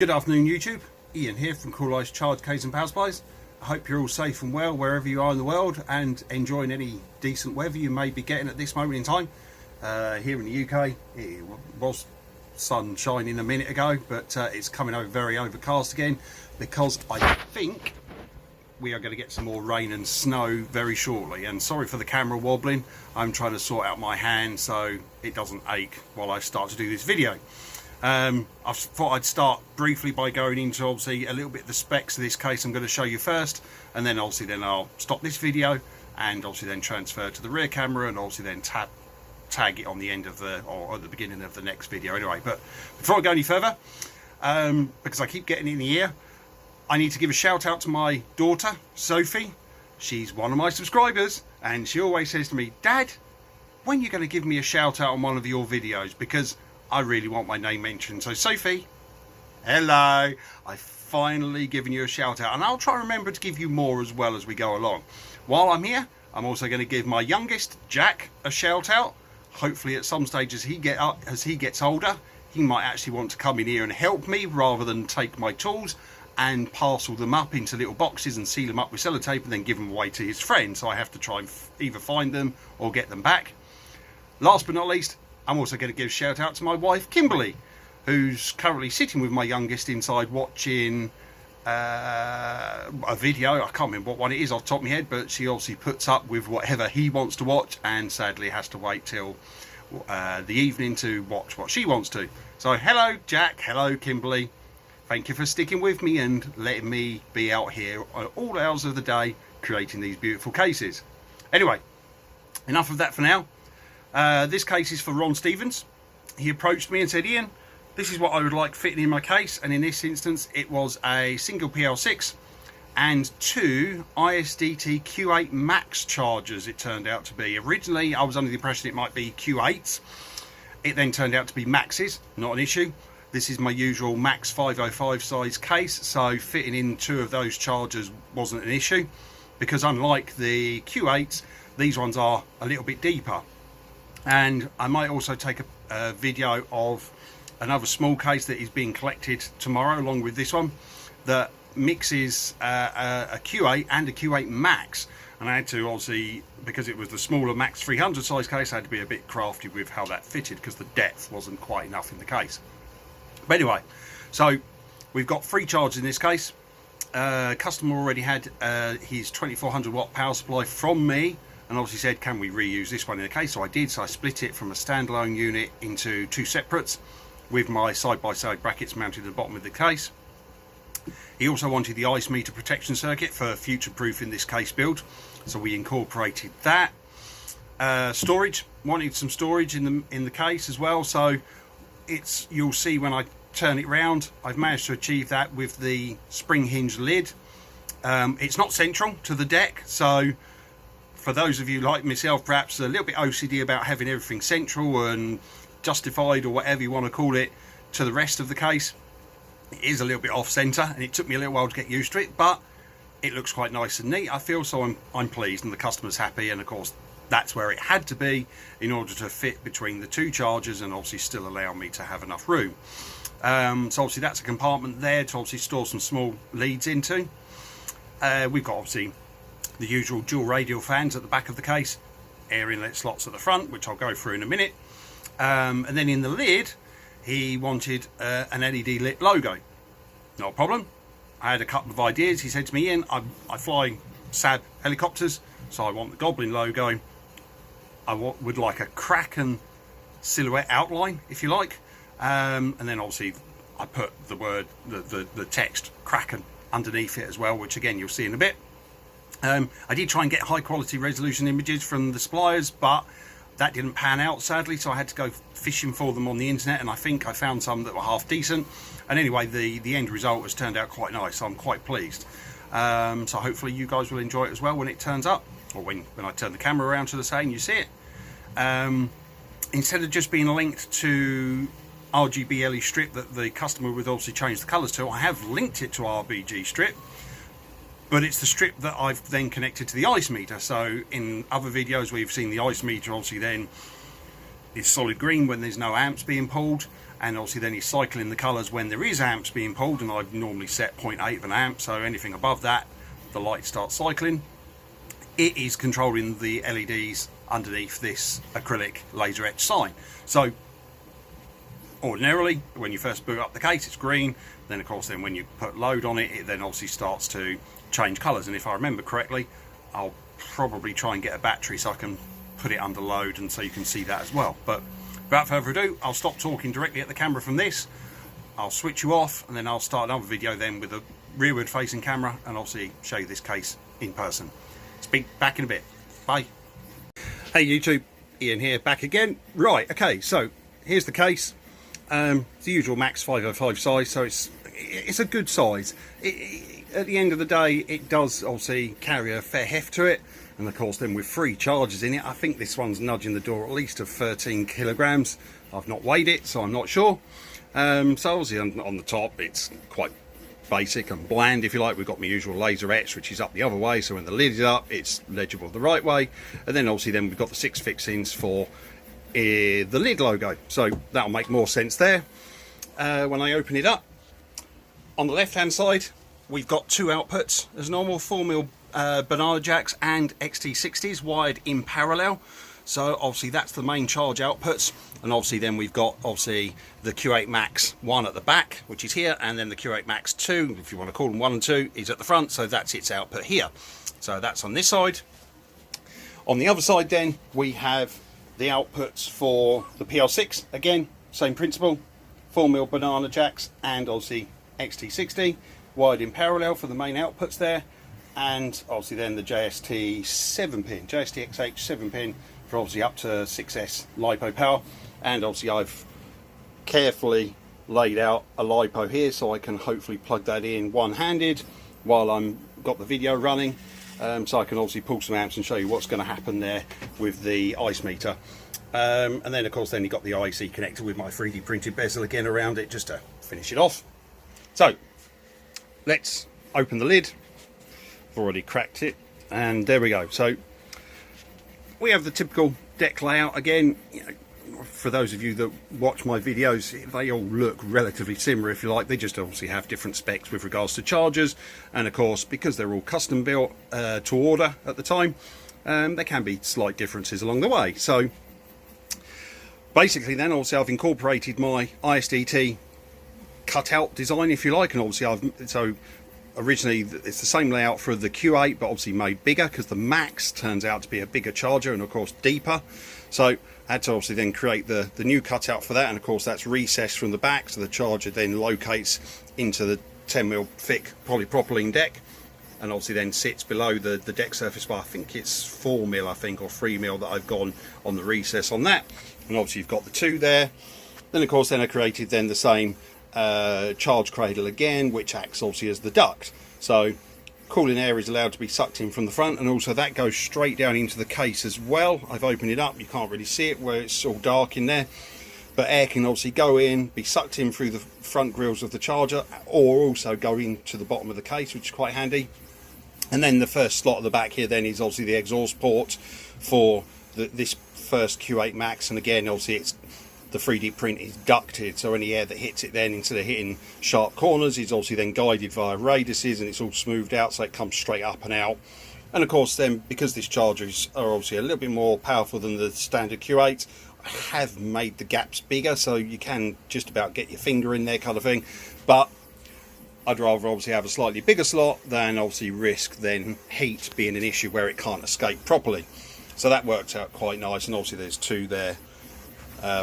Good afternoon YouTube, Ian here from Coolice Charge Case and Power Supplies. I hope you're all safe and well wherever you are in the world and enjoying any decent weather you may be getting at this moment in time. Here in the UK it was sun shining a minute ago, but it's coming over very overcast again because I think we are going to get some more rain and snow very shortly. And sorry for the camera wobbling, I'm trying to sort out my hand so it doesn't ache while I start to do this video. I thought I'd start briefly by going into obviously a little bit of the specs of this case I'm going to show you first, and then obviously then I'll stop this video and obviously then transfer to the rear camera and obviously then tag it on the end of the, or at the beginning of the next video anyway. But before I go any further, because I keep getting in the ear, I need to give a shout out to my daughter Sophie. She's one of my subscribers and she always says to me, "Dad, when are you going to give me a shout out on one of your videos, because I really want my name mentioned." So Sophie, hello, I've finally given you a shout out, and I'll try and remember to give you more as well as we go along. While I'm here, I'm also going to give my youngest Jack a shout out. Hopefully at some stage as he gets older, he might actually want to come in here and help me rather than take my tools and parcel them up into little boxes and seal them up with sellotape and then give them away to his friend. So I have to try and either find them or get them back. Last but not least, I'm also going to give a shout out to my wife Kimberly, who's currently sitting with my youngest inside watching a video. I can't remember what one it is off the top of my head, but she obviously puts up with whatever he wants to watch and sadly has to wait till the evening to watch what she wants to. So hello Jack, hello Kimberly, thank you for sticking with me and letting me be out here at all hours of the day creating these beautiful cases. Anyway, enough of that for now. This case is for Ron Stevens. He approached me and said, "Ian, this is what I would like fitting in my case," and in this instance it was a single PL6 and two ISDT Q8 Max chargers. It turned out to be, originally I was under the impression it might be Q8s, it then turned out to be Maxes. Not an issue. This is my usual Max 505 size case, so fitting in two of those chargers wasn't an issue, because unlike the Q8s, these ones are a little bit deeper. And I might also take a video of another small case that is being collected tomorrow along with this one that mixes a Q8 and a Q8 Max. And I had to obviously, because it was the smaller Max 300 size case, I had to be a bit crafty with how that fitted because the depth wasn't quite enough in the case. But anyway, so we've got 3 chargers in this case. Customer already had his 2400 watt power supply from me, and obviously said, can we reuse this one in the case? So I did. So I split it from a standalone unit into 2 separates with my side-by-side brackets mounted at the bottom of the case. He also wanted the ice meter protection circuit for future-proofing this case build, so we incorporated that. Storage, wanted some storage in the case as well, so it's, you'll see when I turn it round, I've managed to achieve that with the spring hinge lid. It's not central to the deck, so for those of you like myself, perhaps a little bit OCD about having everything central and justified or whatever you want to call it to the rest of the case, it is a little bit off centre and it took me a little while to get used to it, but it looks quite nice and neat, I feel, so I'm pleased and the customer's happy, and of course that's where it had to be in order to fit between the 2 chargers and obviously still allow me to have enough room. So obviously that's a compartment there to obviously store some small leads into. We've got obviously the usual dual radial fans at the back of the case, air inlet slots at the front, which I'll go through in a minute. And then in the lid, he wanted an LED lit logo. Not a problem. I had a couple of ideas. He said to me, "Ian, I fly SAB helicopters, so I want the Goblin logo. I would like a Kraken silhouette outline, if you like." And then obviously I put the word, the text Kraken underneath it as well, which again you'll see in a bit. I did try and get high quality resolution images from the suppliers, but that didn't pan out sadly, so I had to go fishing for them on the internet, and I think I found some that were half decent. And anyway, the end result has turned out quite nice, so I'm quite pleased. So hopefully you guys will enjoy it as well when it turns up, or when I turn the camera around to the side and you see it. Instead of just being linked to RGB LED strip that the customer would obviously change the colours to, I have linked it to RBG strip, but it's the strip that I've then connected to the ice meter. So in other videos we've seen the ice meter obviously then is solid green when there's no amps being pulled, and obviously then he's cycling the colours when there is amps being pulled, and I've normally set 0.8 of an amp, so anything above that the light starts cycling. It is controlling the LEDs underneath this acrylic laser etched sign. So ordinarily when you first boot up the case it's green, then of course then when you put load on it, it then obviously starts to change colours, and if I remember correctly I'll probably try and get a battery so I can put it under load and so you can see that as well. But without further ado, I'll stop talking directly at the camera from this, I'll switch you off, and then I'll start another video then with a rearward facing camera and obviously show you this case in person. Speak back in a bit. Bye. Hey YouTube, Ian here, back again. Right, okay, so here's the case. It's the usual max 505 size, so it's a good size. At the end of the day, it does obviously carry a fair heft to it, and of course then with 3 chargers in it, I think this one's nudging the door at least of 13 kilograms. I've not weighed it, so I'm not sure. So obviously on the top it's quite basic and bland, if you like. We've got my usual laser etch, which is up the other way, so when the lid is up it's legible the right way, and then obviously then we've got the 6 fixings for the lid logo, so that'll make more sense there. When I open it up, on the left hand side we've got 2 outputs as normal, 4mm banana jacks and XT60s wired in parallel. So obviously that's the main charge outputs, and obviously then we've got obviously the Q8 Max 1 at the back, which is here, and then the Q8 Max 2, if you want to call them 1 and 2, is at the front, so that's its output here. So that's on this side. On the other side then we have the outputs for the PL6, again same principle, 4mm banana jacks and obviously XT60 wired in parallel for the main outputs there, and obviously then the JST 7 pin, JST-XH 7 pin for obviously up to 6S LiPo power. And obviously I've carefully laid out a LiPo here so I can hopefully plug that in one-handed while I'm got the video running, so I can obviously pull some amps and show you what's going to happen there with the ice meter. And then of course then you've got the IC connector with my 3D printed bezel again around it just to finish it off. So let's open the lid. I've already cracked it, and there we go. So we have the typical deck layout again. You know, for those of you that watch my videos, they all look relatively similar, if you like. They just obviously have different specs with regards to chargers, and of course because they're all custom built to order at the time, there can be slight differences along the way. So basically then also I've incorporated my ISDT cutout design, if you like, and obviously originally it's the same layout for the Q8 but obviously made bigger because the Max turns out to be a bigger charger and of course deeper, so I had to obviously then create the new cutout for that, and of course that's recessed from the back so the charger then locates into the 10mm thick polypropylene deck, and obviously then sits below the deck surface by I think it's 4mm I think, or 3mm that I've gone on the recess on that. And obviously you've got the 2 there. Then of course then I created then the same charge cradle again, which acts obviously as the duct, so cooling air is allowed to be sucked in from the front, and also that goes straight down into the case as well. I've opened it up, you can't really see it where it's all dark in there, but air can obviously go in, be sucked in through the front grills of the charger, or also go into the bottom of the case, which is quite handy. And then the first slot at the back here then is obviously the exhaust port for this first Q8 Max, and again obviously it's the 3D print is ducted, so any air that hits it then, instead of hitting sharp corners, is obviously then guided via radiuses, and it's all smoothed out so it comes straight up and out. And of course then, because these chargers are obviously a little bit more powerful than the standard Q8, I have made the gaps bigger so you can just about get your finger in there kind of thing, but I'd rather obviously have a slightly bigger slot than obviously risk then heat being an issue where it can't escape properly. So that works out quite nice, and obviously there's 2 there,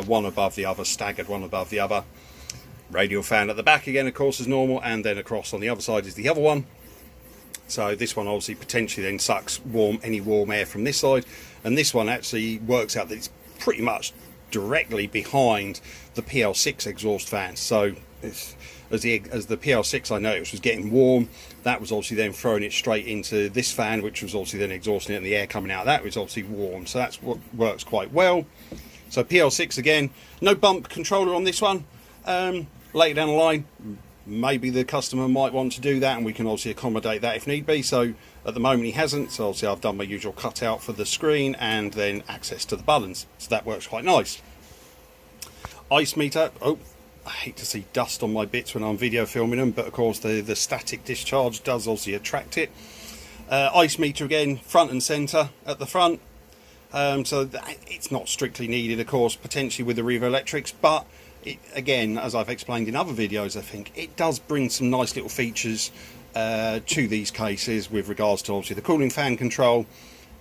one above the other, staggered one above the other. Radial fan at the back again of course as normal, and then across on the other side is the other one. So this one obviously potentially then sucks any warm air from this side, and this one actually works out that it's pretty much directly behind the PL6 exhaust fan. So as the PL6 I noticed was getting warm, that was obviously then throwing it straight into this fan, which was obviously then exhausting it, and the air coming out of that was obviously warm, so that's what works quite well. So PL6 again, no bump controller on this one. Later down the line, maybe the customer might want to do that, and we can obviously accommodate that if need be. So at the moment he hasn't, so obviously I've done my usual cutout for the screen and then access to the buttons, so that works quite nice. Ice meter, oh, I hate to see dust on my bits when I'm video filming them, but of course the static discharge does obviously attract it. Ice meter again, front and centre at the front. So it's not strictly needed, of course, potentially with the Revo Electrics, but it, again, as I've explained in other videos, I think it does bring some nice little features to these cases with regards to obviously the cooling fan control,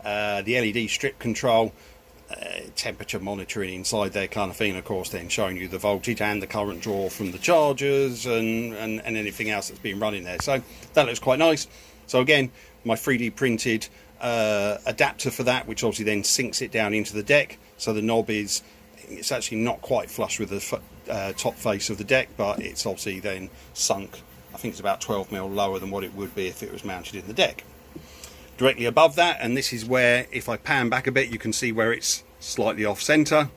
the LED strip control, temperature monitoring inside there kind of thing, of course then showing you the voltage and the current draw from the chargers and anything else that's been running there. So that looks quite nice. So again, my 3D printed adapter for that, which obviously then sinks it down into the deck, so the knob is, it's actually not quite flush with the top face of the deck, but it's obviously then sunk, I think it's about 12mm lower than what it would be if it was mounted in the deck. Directly above that, and this is where, if I pan back a bit, you can see where it's slightly off center,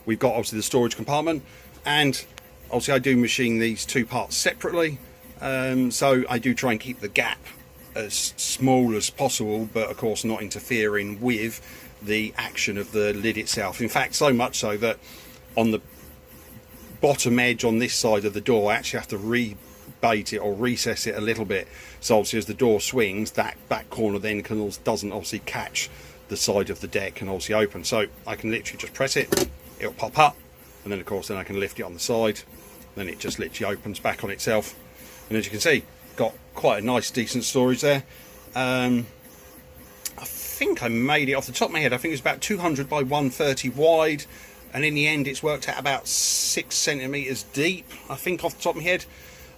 we've got obviously the storage compartment, and obviously I do machine these two parts separately, so I do try and keep the gap as small as possible, but of course not interfering with the action of the lid itself. In fact, so much so that on the bottom edge on this side of the door, I actually have to rebate it or recess it a little bit, so obviously as the door swings, that back corner then doesn't obviously catch the side of the deck and obviously open. So I can literally just press it, it'll pop up, and then of course then I can lift it on the side, then it just literally opens back on itself. And as you can see, got quite a nice decent storage there. I think I made it off the top of my head, I think it was about 200 by 130 wide, and in the end it's worked out about 6 centimeters deep, I think, off the top of my head.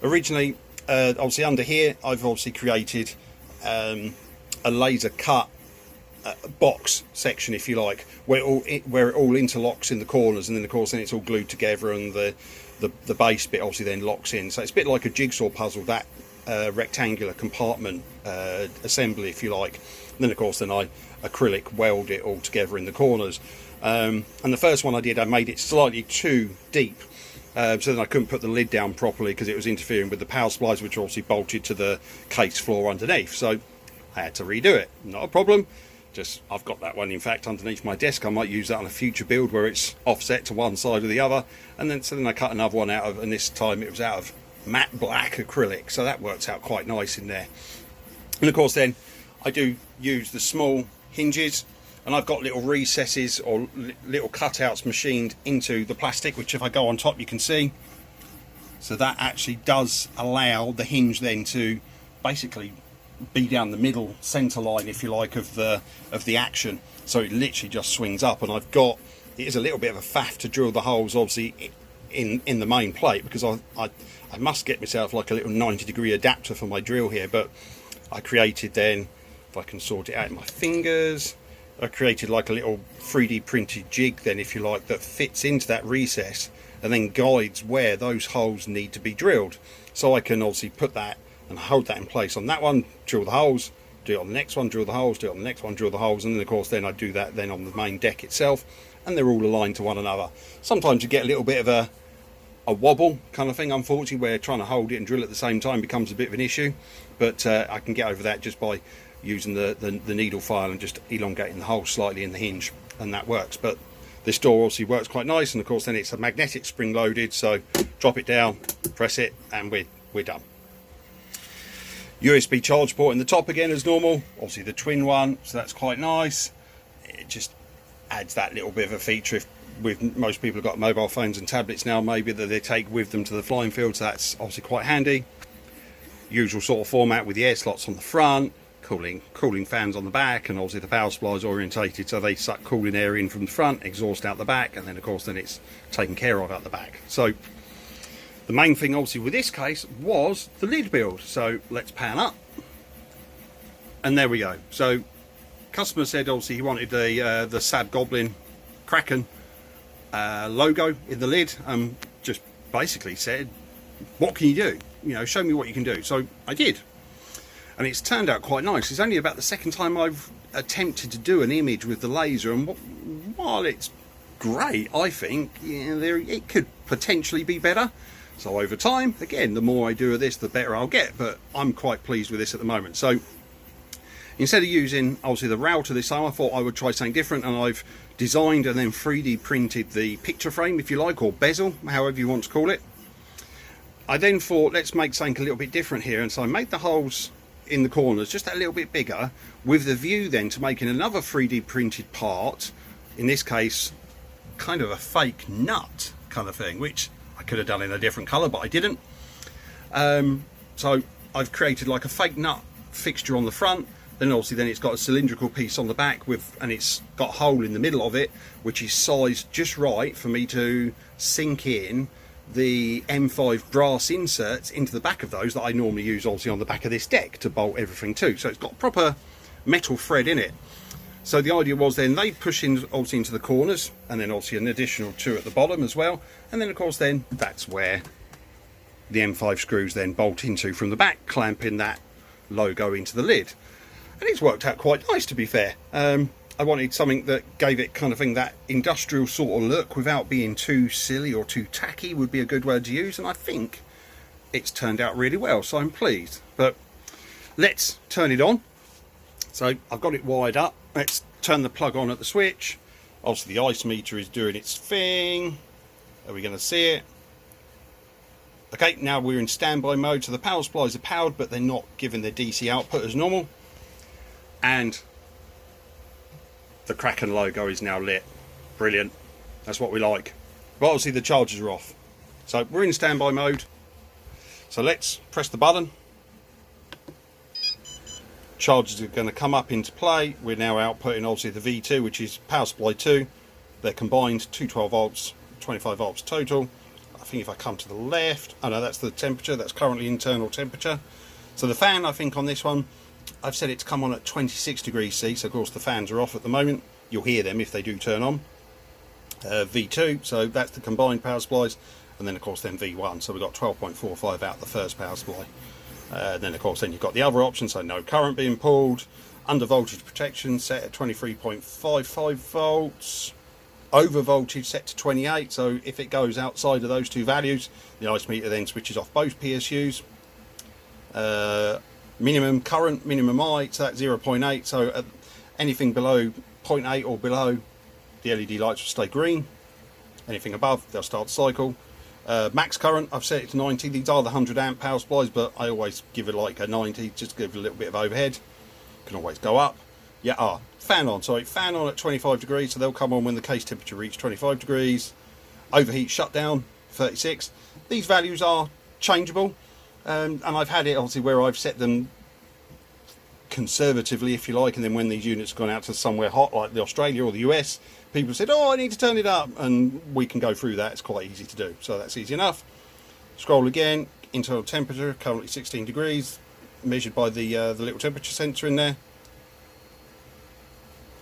Originally, obviously under here I've obviously created a laser cut box section, if you like, where it all interlocks in the corners, and then of course then it's all glued together, and the base bit obviously then locks in. So it's a bit like a jigsaw puzzle, that rectangular compartment assembly, if you like. And then of course then I acrylic weld it all together in the corners. And the first one I did, I made it slightly too deep, so then I couldn't put the lid down properly because it was interfering with the power supplies, which are obviously bolted to the case floor underneath. So I had to redo it. Not a problem. Just, I've got that one in fact underneath my desk. I might use that on a future build where it's offset to one side or the other. And then so then I cut another one out of, and this time it was out of matte black acrylic, so that works out quite nice in there. And of course then I do use the small hinges, and I've got little recesses or little cutouts machined into the plastic, which if I go on top you can see. So that actually does allow the hinge then to basically be down the middle center line, if you like, of the action, so it literally just swings up. And I've got, it is a little bit of a faff to drill the holes obviously in the main plate, because I must get myself like a little 90-degree adapter for my drill here, but I created then, if I can sort it out in my fingers, I created like a little 3D printed jig then, if you like, that fits into that recess and then guides where those holes need to be drilled. So I can obviously put that and hold that in place on that one, drill the holes, do it on the next one, drill the holes, do it on the next one, drill the holes, and then of course then I do that then on the main deck itself, and they're all aligned to one another. Sometimes you get a little bit of a wobble kind of thing, unfortunately, where trying to hold it and drill at the same time becomes a bit of an issue, but I can get over that just by using the needle file and just elongating the hole slightly in the hinge, and that works. But this door obviously works quite nice, and of course then it's a magnetic spring loaded, so drop it down, press it, and we're done. USB charge port in the top again as normal, obviously the twin one, so that's quite nice. It just adds that little bit of a feature. If with most people have got mobile phones and tablets now maybe that they take with them to the flying field, so that's obviously quite handy. Usual sort of format with the air slots on the front, cooling fans on the back, and obviously the power supply is orientated so they suck cooling air in from the front, exhaust out the back, and then of course then it's taken care of out the back. So the main thing obviously with this case was the lid build, so let's pan up, and there we go. So customer said obviously he wanted the Sab Goblin Kraken logo in the lid, and just basically said, what can you do, you know, show me what you can do. So I did, and it's turned out quite nice. It's only about the second time I've attempted to do an image with the laser, and while it's great, I think it could potentially be better. So over time, again, the more I do of this, the better I'll get, but I'm quite pleased with this at the moment. So instead of using obviously the router this time, I thought I would try something different, and I've designed and then 3D printed the picture frame, if you like, or bezel, however you want to call it. I then thought, let's make something a little bit different here, and so I made the holes in the corners just a little bit bigger, with the view then to making another 3D printed part, in this case kind of a fake nut kind of thing, which I could have done in a different colour, but I didn't. So I've created like a fake nut fixture on the front, then obviously then it's got a cylindrical piece on the back with, and it's got a hole in the middle of it which is sized just right for me to sink in the M5 brass inserts into the back of those that I normally use obviously on the back of this deck to bolt everything to. So it's got proper metal thread in it. So the idea was then they push in obviously into the corners, and then obviously an additional 2 at the bottom as well, and then of course then that's where the M5 screws then bolt into from the back, clamping that logo into the lid. And it's worked out quite nice, to be fair. I wanted something that gave it kind of thing, that industrial sort of look without being too silly or too tacky would be a good word to use, and I think it's turned out really well, so I'm pleased. But let's turn it on. So I've got it wired up. Let's turn the plug on at the switch. Obviously the ice meter is doing its thing. Are we going to see it? Okay, now we're in standby mode, so the power supplies are powered, but they're not giving their DC output as normal. And the Kraken logo is now lit. Brilliant. That's what we like. But obviously the chargers are off. So we're in standby mode. So let's press the button. Chargers are going to come up into play. We're now outputting obviously the V2, which is power supply 2. They're combined 212 volts, 25 volts total. I think if I come to the left, oh no, that's the temperature. That's currently internal temperature. So the fan, I think on this one, I've set it to come on at 26 degrees C, so of course the fans are off at the moment. You'll hear them if they do turn on. V2, so that's the combined power supplies, and then of course then V1, so we've got 12.45 out the first power supply. Then of course then you've got the other option, so no current being pulled, under voltage protection set at 23.55 volts, over voltage set to 28, so if it goes outside of those two values, the ice meter then switches off both PSUs. Minimum current, minimum I, so that's 0.8, so anything below 0.8 or below, the LED lights will stay green. Anything above, they'll start the cycle. Max current, I've set it to 90. These are the 100 amp power supplies, but I always give it like a 90, just to give it a little bit of overhead. Can always go up. Yeah, fan on, sorry, fan on at 25 degrees, so they'll come on when the case temperature reaches 25 degrees. Overheat shutdown, 36. These values are changeable. And I've had it obviously where I've set them conservatively, if you like, and then when these units have gone out to somewhere hot like the Australia or the US, people said, oh, I need to turn it up, and we can go through that. It's quite easy to do, so that's easy enough. Scroll again, internal temperature currently 16 degrees, measured by the little temperature sensor in there.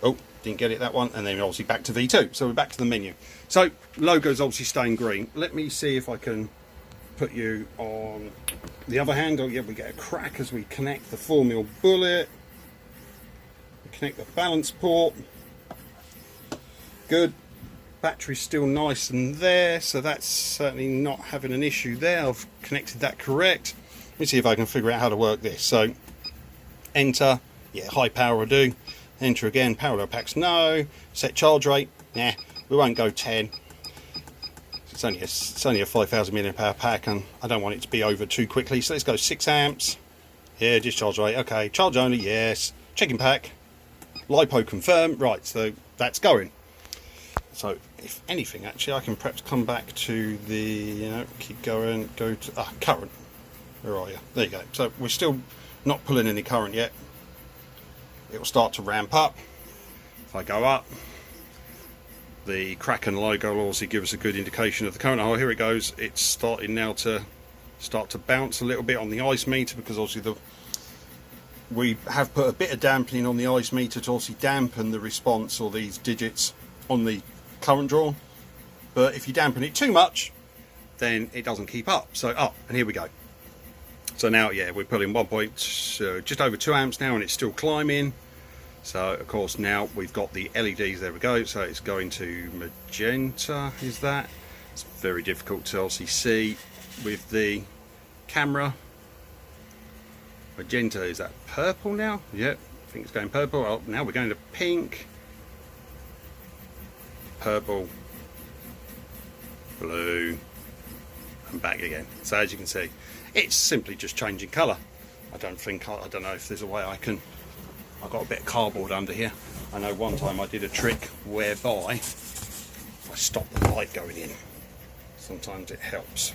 Oh, didn't get it, that one. And then obviously back to V2, so we're back to the menu. So logo's obviously staying green. Let me see if I can put you on the other hand. Oh yeah, we get a crack as we connect the 4mm bullet. We connect the balance port. Good. Battery's still nice and there, so that's certainly not having an issue there. I've connected that correct. Let me see if I can figure out how to work this. So enter, yeah, high power will do. Enter again, parallel packs no. Set charge rate, nah, we won't go 10. It's only a 5,000 mAh pack, and I don't want it to be over too quickly, so let's go 6 amps. Yeah, discharge rate, okay. Charge only, yes. Checking pack. LiPo confirm. Right, so that's going. So if anything, actually, I can perhaps come back to the, keep going, go to current. Where are you? There you go. So we're still not pulling any current yet. It will start to ramp up. If I go up, the Kraken logo will also give us a good indication of the current. Oh, here it goes. It's starting now to start to bounce a little bit on the ice meter, because obviously we have put a bit of dampening on the ice meter to obviously dampen the response, or these digits on the current draw. But if you dampen it too much, then it doesn't keep up. So and here we go. So now, yeah, we're pulling just over 2 amps now, and it's still climbing. So of course now we've got the LEDs, there we go, so it's going to magenta, is that? It's very difficult to obviously see with the camera. Magenta, is that purple now? Yep, I think it's going purple. Oh, now we're going to pink, purple, blue, and back again. So as you can see, it's simply just changing colour. I don't know if there's a way I can. I've got a bit of cardboard under here. I know one time I did a trick whereby I stopped the light going in. Sometimes it helps.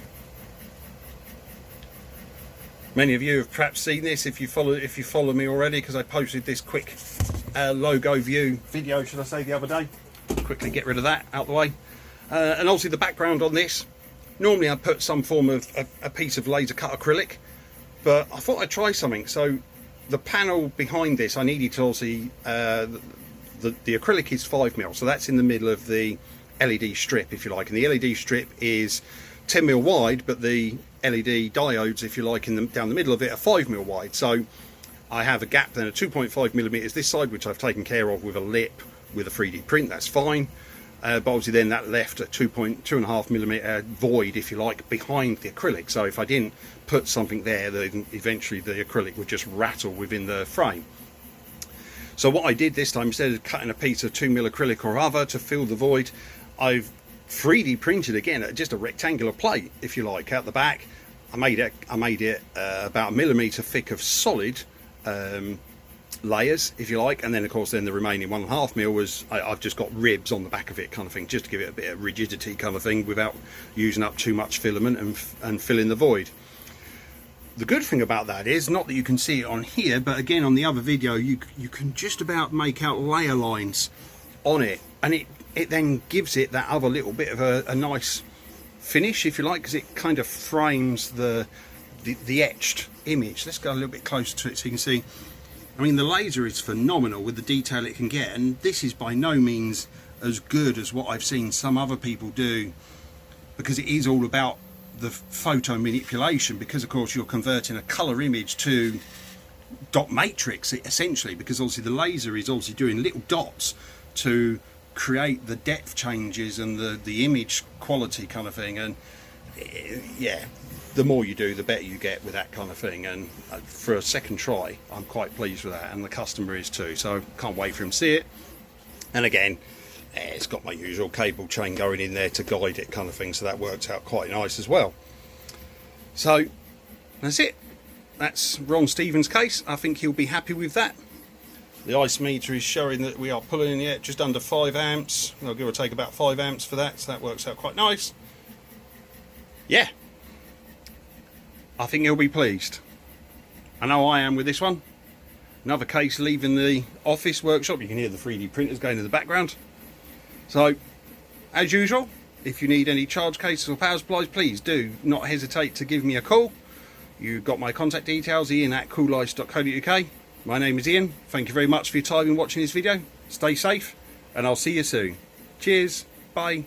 Many of you have perhaps seen this if you follow me already, because I posted this quick logo view video, should I say, the other day. Quickly get rid of that out the way. And obviously the background on this, normally I put some form of a piece of laser cut acrylic, but I thought I'd try something. So the panel behind this, I needed to obviously, the acrylic is 5mm, so that's in the middle of the LED strip, if you like, and the LED strip is 10mm wide, but the LED diodes, if you like, down the middle of it are 5mm wide. So I have a gap then of 2.5mm this side, which I've taken care of with a lip with a 3D print. That's fine. But obviously then that left a 2.5mm void, if you like, behind the acrylic. So if I didn't put something there, then eventually the acrylic would just rattle within the frame. So what I did this time, instead of cutting a piece of 2mm acrylic or other to fill the void, I've 3D printed again just a rectangular plate, if you like, out the back. I made it about 1mm thick of solid layers, if you like, and then of course then the remaining 1.5mm was I've just got ribs on the back of it, kind of thing, just to give it a bit of rigidity, kind of thing, without using up too much filament and filling the void. The good thing about that is, not that you can see it on here, but again on the other video you can just about make out layer lines on it, and it then gives it that other little bit of a nice finish, if you like, because it kind of frames the etched image. Let's go a little bit closer to it so you can see. I mean, the laser is phenomenal with the detail it can get, and this is by no means as good as what I've seen some other people do, because it is all about the photo manipulation, because of course you're converting a color image to dot matrix essentially, because obviously the laser is obviously doing little dots to create the depth changes and the image quality, kind of thing. And yeah, the more you do, the better you get with that kind of thing. And for a second try, I'm quite pleased with that, and the customer is too, so can't wait for him to see it. And again, it's got my usual cable chain going in there to guide it, kind of thing, so that works out quite nice as well. So that's it. That's Ron Stevens' case. I think he'll be happy with that. The ice meter is showing that we are pulling in yet just under 5 amps. I'll give or take about 5 amps for that, so that works out quite nice. Yeah, I think he'll be pleased. I know I am with this one. Another case leaving the office workshop. You can hear the 3D printers going in the background. So, as usual, if you need any charge cases or power supplies, please do not hesitate to give me a call. You've got my contact details, ian@coolice.co.uk. My name is Ian. Thank you very much for your time in watching this video. Stay safe, and I'll see you soon. Cheers. Bye.